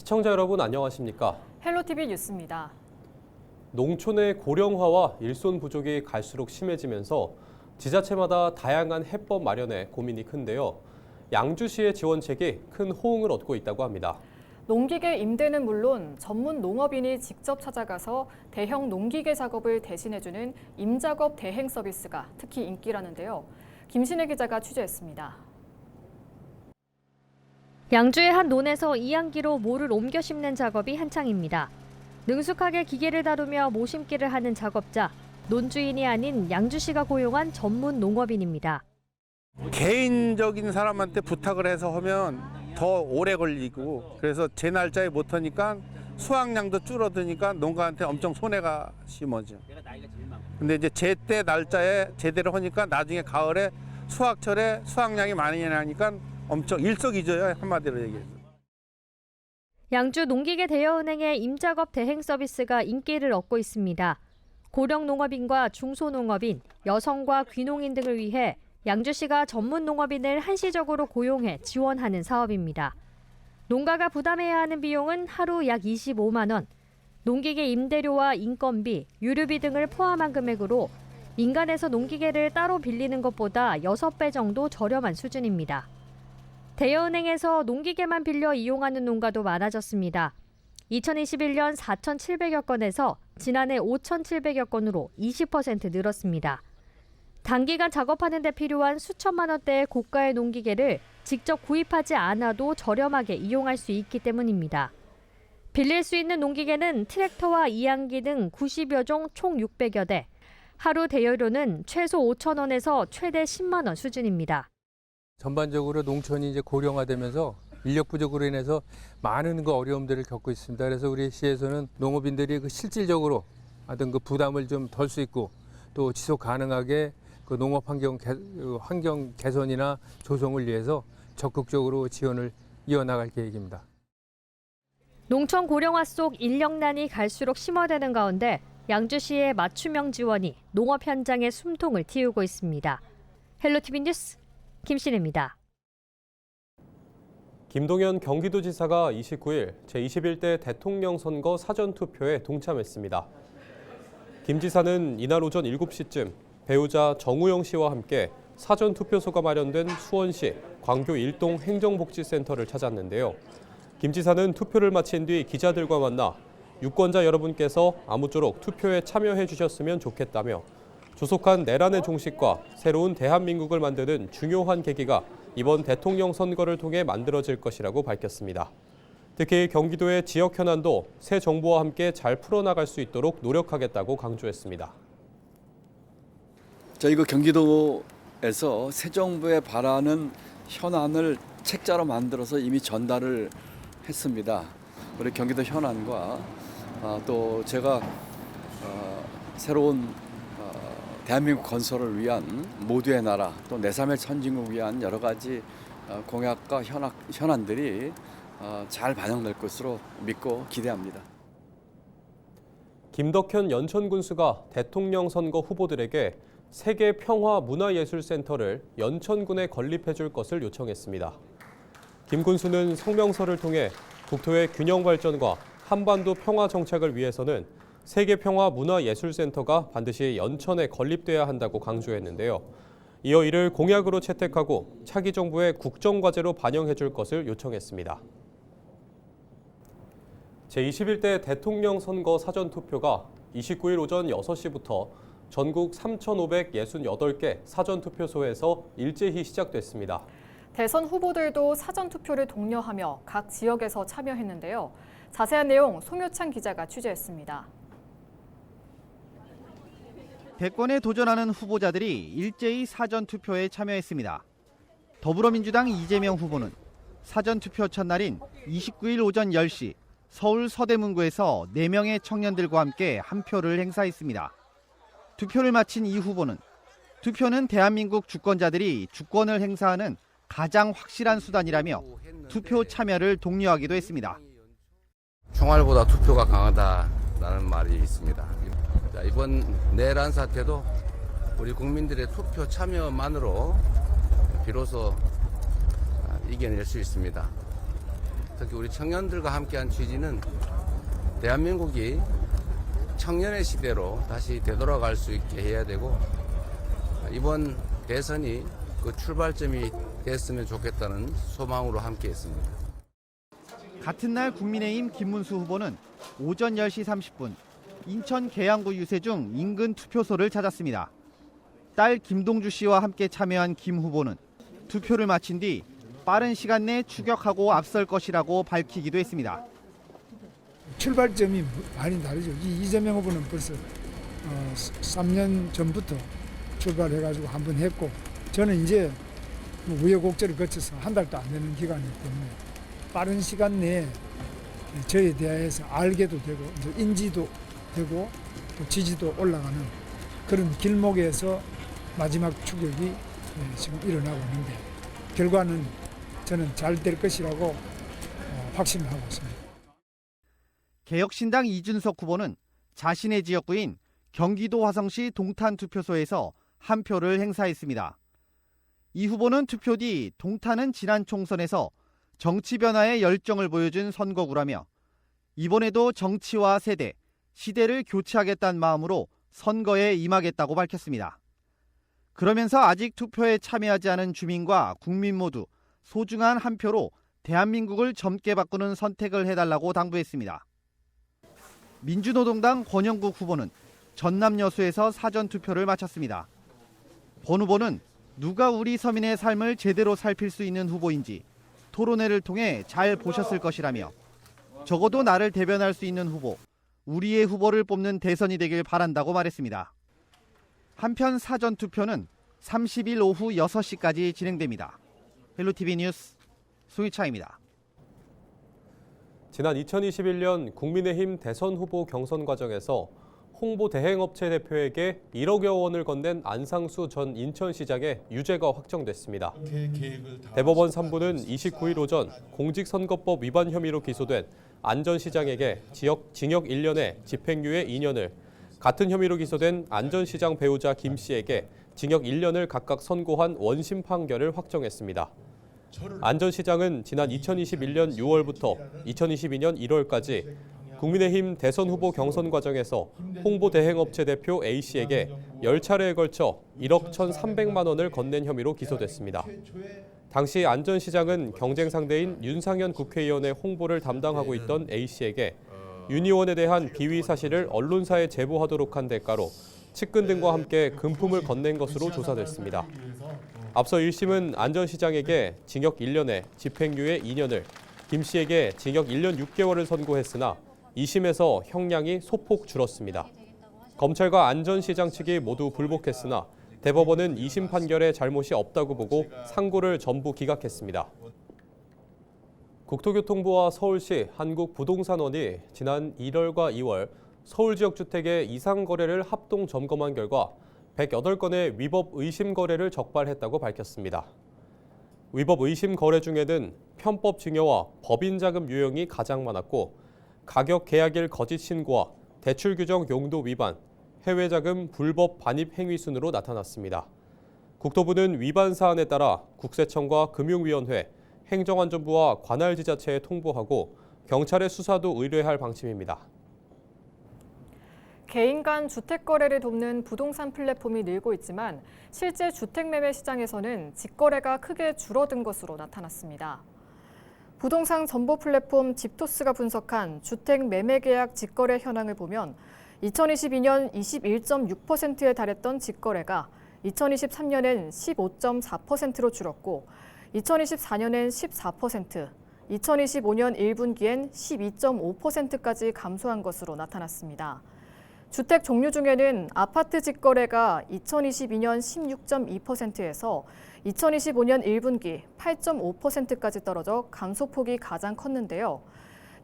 시청자 여러분 안녕하십니까? 헬로티비 뉴스입니다. 농촌의 고령화와 일손 부족이 갈수록 심해지면서 지자체마다 다양한 해법 마련에 고민이 큰데요. 양주시의 지원책이 큰 호응을 얻고 있다고 합니다. 농기계 임대는 물론 전문 농업인이 직접 찾아가서 대형 농기계 작업을 대신해주는 임작업 대행 서비스가 특히 인기라는데요. 김신혜 기자가 취재했습니다. 양주의 한 논에서 이양기로 모를 옮겨 심는 작업이 한창입니다. 능숙하게 기계를 다루며 모심기를 하는 작업자, 논주인이 아닌 양주시가 고용한 전문 농업인입니다. 개인적인 사람한테 부탁을 해서 하면 더 오래 걸리고 그래서 제 날짜에 못 하니까 수확량도 줄어드니까 농가한테 엄청 손해가 심하죠. 근데 이제 제때 날짜에 제대로 하니까 나중에 가을에 수확철에 수확량이 많이 나니까 엄청 일석이조예요, 한마디로 얘기해서. 양주 농기계 대여은행의 임작업 대행 서비스가 인기를 얻고 있습니다. 고령 농업인과 중소농업인, 여성과 귀농인 등을 위해 양주시가 전문 농업인을 한시적으로 고용해 지원하는 사업입니다. 농가가 부담해야 하는 비용은 하루 약 25만 원, 농기계 임대료와 인건비, 유류비 등을 포함한 금액으로 민간에서 농기계를 따로 빌리는 것보다 6배 정도 저렴한 수준입니다. 대여은행에서 농기계만 빌려 이용하는 농가도 많아졌습니다. 2021년 4,700여 건에서 지난해 5,700여 건으로 20% 늘었습니다. 단기간 작업하는 데 필요한 수천만 원대의 고가의 농기계를 직접 구입하지 않아도 저렴하게 이용할 수 있기 때문입니다. 빌릴 수 있는 농기계는 트랙터와 이양기 등 90여 종 총 600여 대, 하루 대여료는 최소 5천 원에서 최대 10만 원 수준입니다. 전반적으로 농촌이 이제 고령화되면서 인력 부족으로 인해서 많은 어려움들을 겪고 있습니다. 그래서 우리 시에서는 농업인들이 실질적으로 어떤 부담을 좀 덜 수 있고 또 지속 가능하게 농업 환경 개선이나 조성을 위해서 적극적으로 지원을 이어나갈 계획입니다. 농촌 고령화 속 인력난이 갈수록 심화되는 가운데 양주시의 맞춤형 지원이 농업 현장의 숨통을 틔우고 있습니다. 헬로티비 뉴스 김신혜입니다. 김동연 경기도지사가 29일 제21대 대통령 선거 사전투표에 동참했습니다. 김 지사는 이날 오전 7시쯤 배우자 정우영 씨와 함께 사전투표소가 마련된 수원시 광교 일동 행정복지센터를 찾았는데요. 김 지사는 투표를 마친 뒤 기자들과 만나 유권자 여러분께서 아무쪼록 투표에 참여해 주셨으면 좋겠다며 조속한 내란의 종식과 새로운 대한민국을 만드는 중요한 계기가 이번 대통령 선거를 통해 만들어질 것이라고 밝혔습니다. 특히 경기도의 지역 현안도 새 정부와 함께 잘 풀어나갈 수 있도록 노력하겠다고 강조했습니다. 저희 경기도에서 새 정부에 바라는 현안을 책자로 만들어서 이미 전달을 했습니다. 우리 경기도 현안과 또 제가 새로운 대한민국 건설을 위한 모두의 나라 또 내3의 선진국을 위한 여러 가지 공약과 현안들이 잘 반영될 것으로 믿고 기대합니다. 김덕현 연천 군수가 대통령 선거 후보들에게 세계 평화 문화예술센터를 연천군에 건립해 줄 것을 요청했습니다. 김 군수는 성명서를 통해 국토의 균형 발전과 한반도 평화 정착을 위해서는 세계평화문화예술센터가 반드시 연천에 건립돼야 한다고 강조했는데요. 이어 이를 공약으로 채택하고 차기 정부의 국정과제로 반영해 줄 것을 요청했습니다. 제21대 대통령 선거 사전투표가 29일 오전 6시부터 전국 3,568개 사전투표소에서 일제히 시작됐습니다. 대선 후보들도 사전투표를 독려하며 각 지역에서 참여했는데요. 자세한 내용 송효창 기자가 취재했습니다. 대권에 도전하는 후보자들이 일제히 사전투표에 참여했습니다. 더불어민주당 이재명 후보는 사전투표 첫날인 29일 오전 10시 서울 서대문구에서 4명의 청년들과 함께 한 표를 행사했습니다. 투표를 마친 이 후보는 투표는 대한민국 주권자들이 주권을 행사하는 가장 확실한 수단이라며 투표 참여를 독려하기도 했습니다. 총알보다 투표가 강하다라는 말이 있습니다. 자, 이번 내란 사태도 우리 국민들의 투표 참여만으로 비로소 이겨낼 수 있습니다. 특히 우리 청년들과 함께한 취지는 대한민국이 청년의 시대로 다시 되돌아갈 수 있게 해야 되고 이번 대선이 그 출발점이 됐으면 좋겠다는 소망으로 함께했습니다. 같은 날 국민의힘 김문수 후보는 오전 10시 30분 인천 계양구 유세중 인근 투표소를 찾았습니다. 딸 김동주 씨와 함께 참여한 김 후보는 투표를 마친 뒤 빠른 시간 내 추격하고 앞설 것이라고 밝히기도 했습니다. 출발점이 많이 다르죠. 이재명 후보는 벌써 3년 전부터 출발해가지고 한 번 했고 저는 이제 우여곡절을 거쳐서 한 달도 안 되는 기간이기 때문에 빠른 시간 내에 저에 대해서 알게도 되고 이제 인지도 되고 또 지지도 올라가는 그런 길목에서 마지막 추격이 지금 일어나고 있는데 결과는 저는 잘 될 것이라고 확신을 하고 있습니다. 개혁신당 이준석 후보는 자신의 지역구인 경기도 화성시 동탄 투표소에서 한 표를 행사했습니다. 이 후보는 투표 뒤 동탄은 지난 총선에서 정치 변화에 열정을 보여준 선거구라며 이번에도 정치와 세대, 시대를 교체하겠다는 마음으로 선거에 임하겠다고 밝혔습니다. 그러면서 아직 투표에 참여하지 않은 주민과 국민 모두 소중한 한 표로 대한민국을 젊게 바꾸는 선택을 해달라고 당부했습니다. 민주노동당 권영국 후보는 전남 여수에서 사전투표를 마쳤습니다. 권 후보는 누가 우리 서민의 삶을 제대로 살필 수 있는 후보인지 토론회를 통해 잘 보셨을 것이라며 적어도 나를 대변할 수 있는 후보, 우리의 후보를 뽑는 대선이 되길 바란다고 말했습니다. 한편 사전투표는 30일 오후 6시까지 진행됩니다. 헬로티비 뉴스 송희차입니다. 지난 2021년 국민의힘 대선 후보 경선 과정에서 홍보 대행업체 대표에게 1억여 원을 건넨 안상수 전 인천시장의 유죄가 확정됐습니다. 대법원 3부는 29일 오전 공직선거법 위반 혐의로 기소된 안 전 시장에게 징역 1년에 집행유예 2년을, 같은 혐의로 기소된 안 전 시장 배우자 김 씨에게 징역 1년을 각각 선고한 원심 판결을 확정했습니다. 안 전 시장은 지난 2021년 6월부터 2022년 1월까지 국민의힘 대선 후보 경선 과정에서 홍보 대행업체 대표 A씨에게 10차례에 걸쳐 1억 1,300만 원을 건넨 혐의로 기소됐습니다. 당시 안 전 시장은 경쟁 상대인 윤상현 국회의원의 홍보를 담당하고 있던 A씨에게 윤 의원에 대한 비위 사실을 언론사에 제보하도록 한 대가로 측근 등과 함께 금품을 건넨 것으로 조사됐습니다. 앞서 1심은 안 전 시장에게 징역 1년에 집행유예 2년을, 김 씨에게 징역 1년 6개월을 선고했으나 2심에서 형량이 소폭 줄었습니다. 검찰과 안 전 시장 측이 모두 불복했으나 대법원은 2심 판결에 잘못이 없다고 보고 상고를 전부 기각했습니다. 국토교통부와 서울시 한국부동산원이 지난 1월과 2월 서울 지역 주택의 이상 거래를 합동 점검한 결과 108건의 위법 의심 거래를 적발했다고 밝혔습니다. 위법 의심 거래 중에는 편법 증여와 법인 자금 유용이 가장 많았고 가격 계약일 거짓 신고와 대출 규정 용도 위반, 해외 자금 불법 반입 행위 순으로 나타났습니다. 국토부는 위반 사안에 따라 국세청과 금융위원회, 행정안전부와 관할지자체에 통보하고 경찰의 수사도 의뢰할 방침입니다. 개인 간 주택 거래를 돕는 부동산 플랫폼이 늘고 있지만 실제 주택 매매 시장에서는 직거래가 크게 줄어든 것으로 나타났습니다. 부동산 정보 플랫폼 집토스가 분석한 주택 매매 계약 직거래 현황을 보면 2022년 21.6%에 달했던 직거래가 2023년엔 15.4%로 줄었고 2024년엔 14%, 2025년 1분기엔 12.5%까지 감소한 것으로 나타났습니다. 주택 종류 중에는 아파트 직거래가 2022년 16.2%에서 2025년 1분기 8.5%까지 떨어져 감소폭이 가장 컸는데요.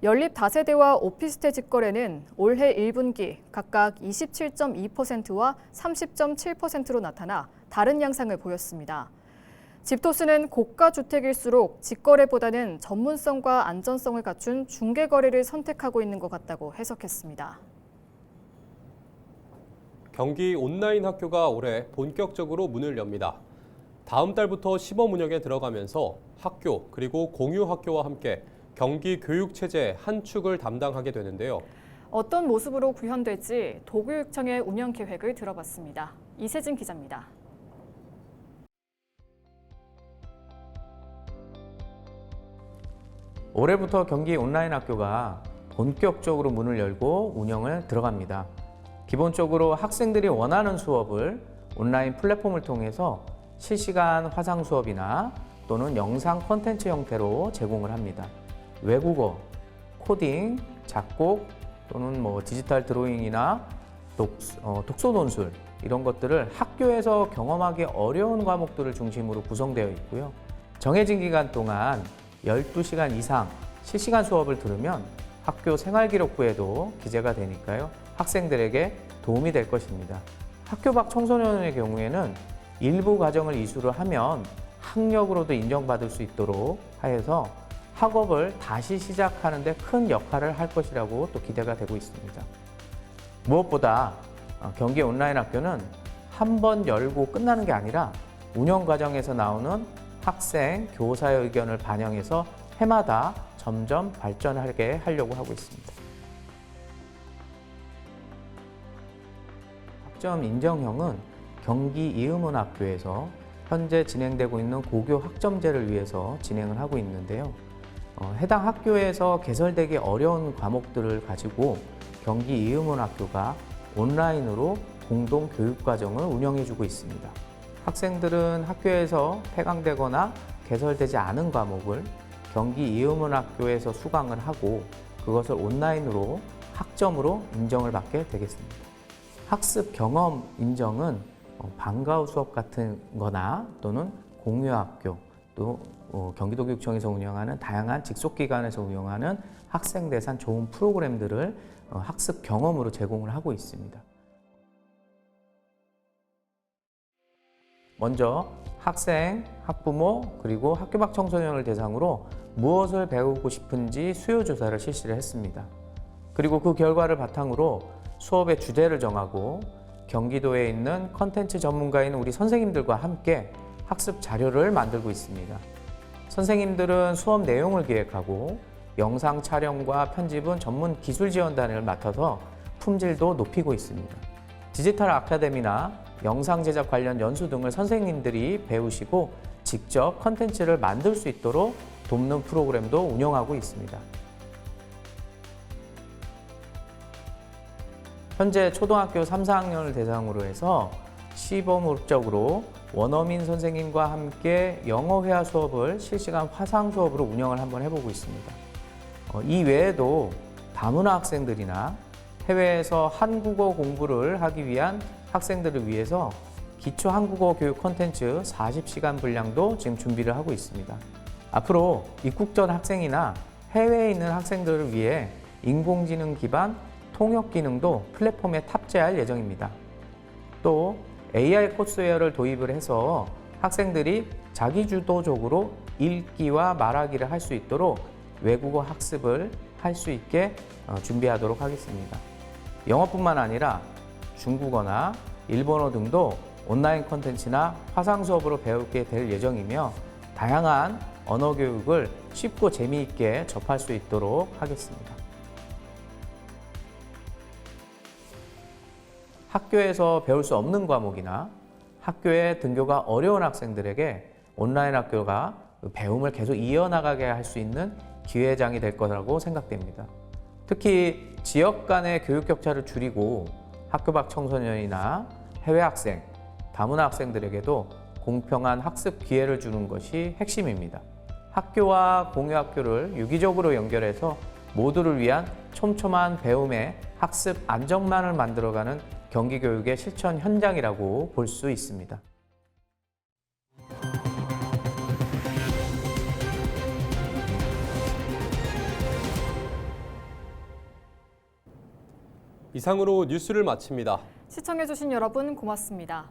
연립 다세대와 오피스텔 직거래는 올해 1분기 각각 27.2%와 30.7%로 나타나 다른 양상을 보였습니다. 집토스는 고가 주택일수록 직거래보다는 전문성과 안전성을 갖춘 중개거래를 선택하고 있는 것 같다고 해석했습니다. 경기 온라인 학교가 올해 본격적으로 문을 엽니다. 다음 달부터 시범 운영에 들어가면서 학교 그리고 공유 학교와 함께 경기 교육체제 한 축을 담당하게 되는데요. 어떤 모습으로 구현될지 도교육청의 운영 계획을 들어봤습니다. 이세진 기자입니다. 올해부터 경기 온라인 학교가 본격적으로 문을 열고 운영을 들어갑니다. 기본적으로 학생들이 원하는 수업을 온라인 플랫폼을 통해서 실시간 화상 수업이나 또는 영상 콘텐츠 형태로 제공을 합니다. 외국어, 코딩, 작곡 또는 디지털 드로잉이나 독서 논술 이런 것들을 학교에서 경험하기 어려운 과목들을 중심으로 구성되어 있고요. 정해진 기간 동안 12시간 이상 실시간 수업을 들으면 학교 생활기록부에도 기재가 되니까요. 학생들에게 도움이 될 것입니다. 학교 밖 청소년의 경우에는 일부 과정을 이수를 하면 학력으로도 인정받을 수 있도록 하여서 학업을 다시 시작하는 데 큰 역할을 할 것이라고 또 기대가 되고 있습니다. 무엇보다 경기 온라인 학교는 한 번 열고 끝나는 게 아니라 운영 과정에서 나오는 학생, 교사의 의견을 반영해서 해마다 점점 발전하게 하려고 하고 있습니다. 학점 인정형은 경기 이음원학교에서 현재 진행되고 있는 고교 학점제를 위해서 진행을 하고 있는데요. 해당 학교에서 개설되기 어려운 과목들을 가지고 경기 이음원학교가 온라인으로 공동 교육과정을 운영해주고 있습니다. 학생들은 학교에서 폐강되거나 개설되지 않은 과목을 경기 이음원학교에서 수강을 하고 그것을 온라인으로 학점으로 인정을 받게 되겠습니다. 학습 경험 인정은 방과후 수업 같은 거나 또는 공유학교 또 경기도교육청에서 운영하는 다양한 직속기관에서 운영하는 학생 대상 좋은 프로그램들을 학습 경험으로 제공을 하고 있습니다. 먼저 학생, 학부모, 그리고 학교 밖 청소년을 대상으로 무엇을 배우고 싶은지 수요 조사를 실시를 했습니다. 그리고 그 결과를 바탕으로 수업의 주제를 정하고 경기도에 있는 컨텐츠 전문가인 우리 선생님들과 함께 학습 자료를 만들고 있습니다. 선생님들은 수업 내용을 기획하고 영상 촬영과 편집은 전문 기술지원단을 맡아서 품질도 높이고 있습니다. 디지털 아카데미나 영상 제작 관련 연수 등을 선생님들이 배우시고 직접 컨텐츠를 만들 수 있도록 돕는 프로그램도 운영하고 있습니다. 현재 초등학교 3, 4학년을 대상으로 해서 시범적으로 원어민 선생님과 함께 영어 회화 수업을 실시간 화상 수업으로 운영을 한번 해보고 있습니다. 이 외에도 다문화 학생들이나 해외에서 한국어 공부를 하기 위한 학생들을 위해서 기초 한국어 교육 콘텐츠 40시간 분량도 지금 준비를 하고 있습니다. 앞으로 입국 전 학생이나 해외에 있는 학생들을 위해 인공지능 기반 통역 기능도 플랫폼에 탑재할 예정입니다. 또 AI 코스웨어를 도입을 해서 학생들이 자기주도적으로 읽기와 말하기를 할 수 있도록 외국어 학습을 할 수 있게 준비하도록 하겠습니다. 영어뿐만 아니라 중국어나 일본어 등도 온라인 콘텐츠나 화상 수업으로 배우게 될 예정이며 다양한 언어 교육을 쉽고 재미있게 접할 수 있도록 하겠습니다. 학교에서 배울 수 없는 과목이나 학교에 등교가 어려운 학생들에게 온라인 학교가 배움을 계속 이어나가게 할 수 있는 기회장이 될 거라고 생각됩니다. 특히 지역 간의 교육 격차를 줄이고 학교 밖 청소년이나 해외 학생, 다문화 학생들에게도 공평한 학습 기회를 주는 것이 핵심입니다. 학교와 공유학교를 유기적으로 연결해서 모두를 위한 촘촘한 배움의 학습 안정망을 만들어가는 경기교육의 실천 현장이라고 볼 수 있습니다. 이상으로 뉴스를 마칩니다. 시청해주신 여러분 고맙습니다.